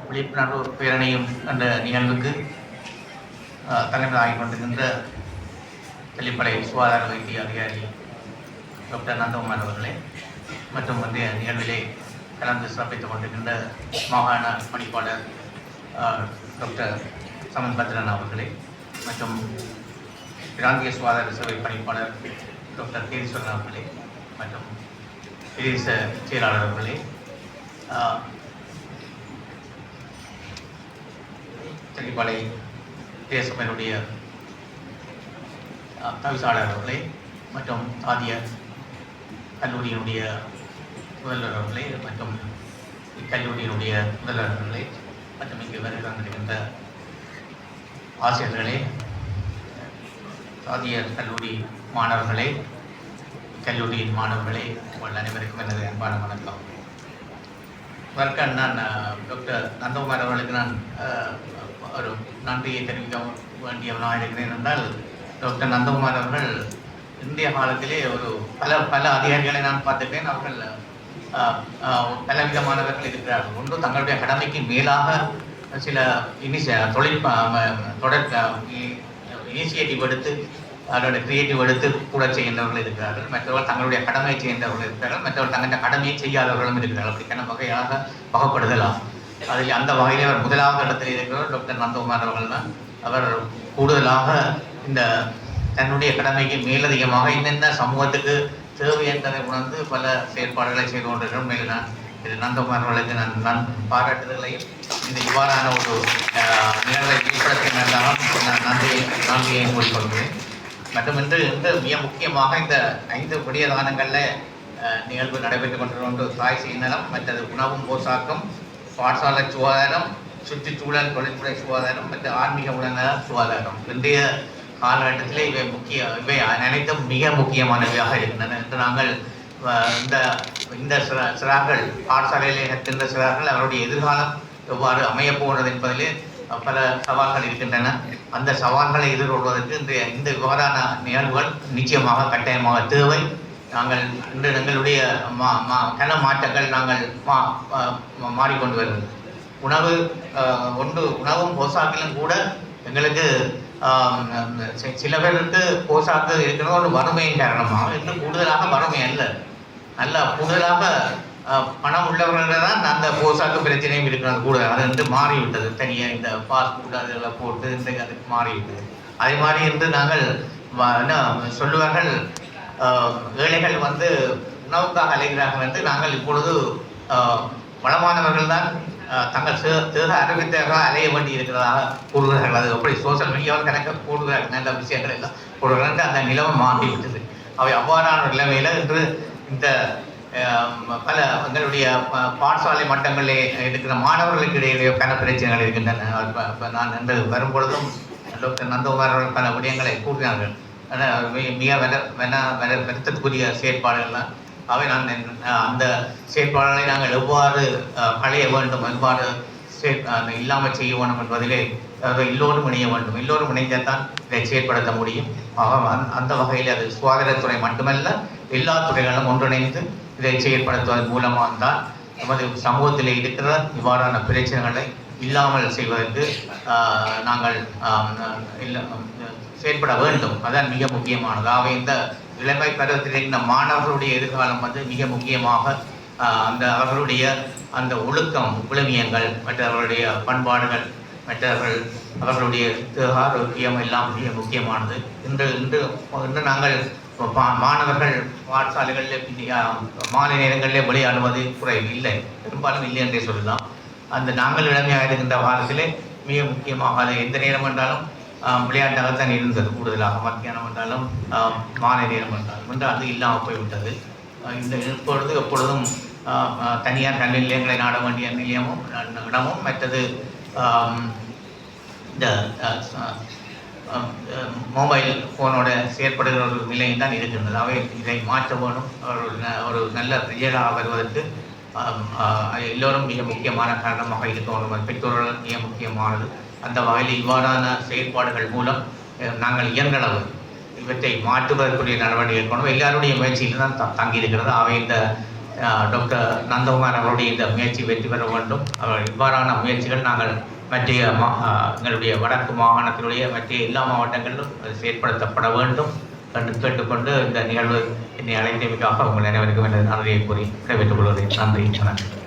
விழிப்புணர்வு பேரணியும் என்ற நிகழ்வுக்கு தலைமையாகிக் கொண்டிருக்கின்ற தெல்லிப்பளை சுகாதார வைத்திய அதிகாரி டாக்டர் நந்தகுமார் அவர்களே மற்றும் இன்றைய நிகழ்விலே கலந்து சிறப்பித்துக் கொண்டிருக்கின்ற மாகாண பணிப்பாளர் டாக்டர் சமன் பத்ரன் அவர்களே மற்றும் பிராந்திய சுகாதார சேவை பணிப்பாளர் டாக்டர் கேதீஸ்வரன் அவர்களே மற்றும் பிரதேச செயலாளர் அவர்களே, தெல்லிப்பளை தேசமையினுடைய தவிசாளர் அவர்களே மற்றும் ஆதிய கல்லூரியினுடைய முதல்வர் அவர்களே மற்றும் இக்கல்லூரியினுடைய முதல்வர் அவர்களே மற்றும் இங்கு வருகை தந்திருக்கின்ற ஆசிரியர்களே, ஆதிய கல்லூரி மாணவர்களே, கல்லூரியின் மாணவர்களே, உங்கள் அனைவருக்கும் எனது அன்பான வணக்கம். நான் டாக்டர் நந்தகுமார் அவர்களுக்கு நான் ஒரு நன்றியை தெரிவிக்க வேண்டியவனாக இருக்கிறேன் என்றால், டாக்டர் நந்தகுமார் அவர்கள் இந்திய காலத்திலே பல அதிகாரிகளை நான் பார்த்துட்டேன். அவர்கள் பலவிதமானவர்கள் இருக்கிறார்கள். ஒன்று தங்களுடைய கடமைக்கு மேலாக சில இனிஷியேட்டிவ் எடுத்து அதோட கிரியேட்டிவ் எடுத்து கூட செய்கின்றவர்கள் இருக்கிறார்கள். மற்றவர்கள் தங்களுடைய கடமையை செய்கின்றவர்கள் இருக்கிறார்கள். மற்றவர்கள் தங்களுடைய கடமையை செய்யாதவர்களும் இருக்கிறார்கள். அப்படிக்கான வகையாக வகைப்படுதலாம். அதில் அந்த வகையில் அவர் முதலாவது இடத்தில் இருக்கிறவர் டாக்டர் நந்தகுமார் அவர்கள் தான். அவர் கூடுதலாக இந்த தன்னுடைய கடமைக்கு மேலதிகமாக என்னென்ன சமூகத்துக்கு தேவை என்பதை உணர்ந்து பல செயற்பாடுகளை செய்து கொண்டிருக்கிறோம். மேலும் நான் இது நந்தகுமார் அவர்களுக்கு நான் பாராட்டுதலையும் இந்த இவ்வாறான ஒரு நிகழ்வை ஏற்படுத்தினாலும் நான் நன்றியை கூறிக்கொள்கிறேன். மற்றும் இன்று மிக முக்கியமாக இந்த 5 விடிய தானங்களில் நிகழ்வு நடைபெற்றுக் கொண்டிருக்கின்ற தாய் செய்நலம், மற்றது உணவும் போசாக்கம், பாடசாலை சுகாதாரம், சுற்றுச்சூழல் தொழில்துறை சுகாதாரம் மற்றும் ஆன்மீக உடனே சுகாதாரம். இன்றைய காலகட்டத்திலே இவை அனைத்தும் மிக முக்கியமானவையாக இருக்கின்றன என்று நாங்கள் இந்த சிறார்கள் பாடசாலையிலே கற்கின்ற சிறார்கள் அவருடைய எதிர்காலம் எவ்வாறு அமையப் போகிறது என்பதிலே பல சவால்கள் இருக்கின்றன. அந்த சவால்களை எதிர்கொள்வதற்கு இந்த இவ்வாறான நிகழ்வுகள் நிச்சயமாக கட்டாயமாக தேவை. நாங்கள் இன்று எங்களுடைய கன மாற்றங்கள் நாங்கள் மாறிக்கொண்டு வருவது உணவும் போசாக்கிலும் கூட எங்களுக்கு சில பேருக்கு போசாக்கு இருக்கிற ஒரு வறுமையின் காரணமாக இன்று கூடுதலாக வறுமை அல்ல, நல்ல கூடுதலாக பணம் உள்ளவர்கள் தான் அந்த போசாக்கு பிரச்சனையும் இருக்கிறது. கூட அது வந்து மாறிவிட்டது. தனியாக இந்த ஃபாஸ்ட் ஃபுட் அதில் போட்டு இன்றைக்கு அதுக்கு மாறிவிட்டது. அதே மாதிரி இன்று நாங்கள் சொல்லுவார்கள், ஏழைகள் வந்து உணவுக்காக அலைகிறார்கள் என்று. நாங்கள் இப்பொழுது வளமானவர்கள் தான் தங்கள் தேக ஆரோக்கியத்தாக அலைய வேண்டி இருக்கிறதாக கூறுகிறார்கள். அது எப்படி சோசியல் மீடியாவில் கணக்க கூடுகிறார்கள், நல்ல விஷயங்கள் எல்லாம் கூடுகிறார்கள். அந்த நிலைமை மாறிவிட்டது. அவை அவ்வாறான நிலைமையில் இன்று இந்த பல எங்களுடைய பாடசாலை மட்டங்களிலே இருக்கிற மாணவர்களுக்கு இடையிலே பல பிரச்சனைகள் இருக்கின்றன. நான் என்று வரும்பொழுதும் டாக்டர் நந்தகுமார் அவர்கள் பல விடயங்களை கூறினார்கள். மிக வருத்தத்துக்குரிய செயற்பாடுகள்லாம் அவை. நான் அந்த செயற்பாடுகளை நாங்கள் எவ்வாறு களைய வேண்டும், எவ்வாறு இல்லாமல் செய்ய வேண்டும் என்பதிலே எல்லோரும் இணைய வேண்டும். எல்லோரும் இணைந்தால் தான் இதை செயற்படுத்த முடியும். அந்த வகையில் அது சுகாதாரத்துறை மட்டுமல்ல, எல்லா துறைகளும் ஒன்றிணைந்து இதை செயற்படுத்துவதன் மூலமாக தான் நமது சமூகத்தில் இருக்கிற இவ்வாறான பிரச்சனைகளை இல்லாமல் செய்வதற்கு நாங்கள் செயற்பட வேண்டும். அதான் மிக முக்கியமானது. அவை இந்த இளமை பருவத்தில் இருந்த மாணவர்களுடைய எதிர்காலம் வந்து மிக முக்கியமாக அவர்களுடைய அந்த ஒழுக்கம், விழுமியங்கள், மற்றவர்களுடைய பண்பாடுகள், அவர்களுடைய ஆரோக்கியம் எல்லாம் மிக முக்கியமானது. இன்று நாங்கள் மாணவர்கள் பாடசாலைகளில் மாலை நேரங்களிலே விளையாடுவது குறைவு இல்லை, பெரும்பாலும் இல்லை என்றே சொல்லலாம். நாங்கள் இளமையாக இருக்கின்ற காலத்திலே மிக முக்கியமாக அது எந்த நேரம் என்றாலும் விளையாட்டாகத்தான் இருந்தது. கூடுதலாக மத்தியானம் என்றாலும் மாலை நேரம் என்றாலும் என்று அது இல்லாமல் போய்விட்டது. இப்பொழுது எப்பொழுதும் தனியார் கல்வி நிலையங்களை நாட வேண்டிய நிலையமும் இடமும், மற்றது இந்த மொபைல் ஃபோனோட செயற்படுகிற ஒரு நிலையம் தான் இருக்கின்றது. அவை இதை மாற்ற வேணும். ஒரு நல்ல ரியலாக வருவதற்கு எல்லோரும் மிக முக்கியமான காரணமாக இருக்கணும். பெற்றோர்கள் மிக முக்கியமானது. அந்த வகையில் இவ்வாறான செயற்பாடுகள் மூலம் நாங்கள் இயன்றளவு இவற்றை மாற்றுவதற்குரிய நடவடிக்கை எடுக்கணும். எல்லாருடைய முயற்சியில் தான் தங்கியிருக்கிறது. அவை இந்த டாக்டர் நந்தகுமார் அவருடைய இந்த முயற்சி வெற்றி பெற வேண்டும். அவர் இவ்வாறான முயற்சிகள் நாங்கள் மற்ற எங்களுடைய வடக்கு மாகாணத்தினுடைய மற்ற எல்லா மாவட்டங்களிலும் செயற்படுத்தப்பட வேண்டும் என்று கேட்டுக்கொண்டு இந்த நிகழ்வு என்னை அழைத்தமைக்காக உங்கள் அனைவருக்கும் எனது நன்றியை கூறி விடைபெற்றுக் கொள்வதை நன்றி வணக்கம்.